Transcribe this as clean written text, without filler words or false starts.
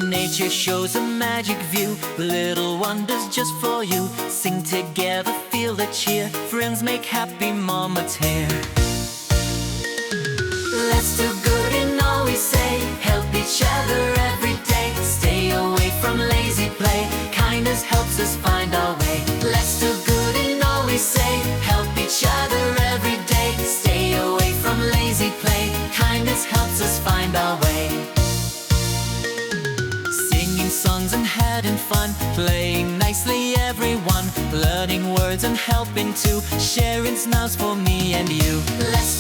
Nature shows a magic view, little wonders just for you. Sing together, feel the cheer, friends make happy moments here. Let's do good in all we say, help each other every day. Stay away from lazy play, kindness helps us find our way. Let's do good in all we say, help each other every day. Stay away from lazy play, kindness helps us find our way. Singing songs and having fun, playing nicely everyone, learning words and helping too, sharing smiles for me and you. Let's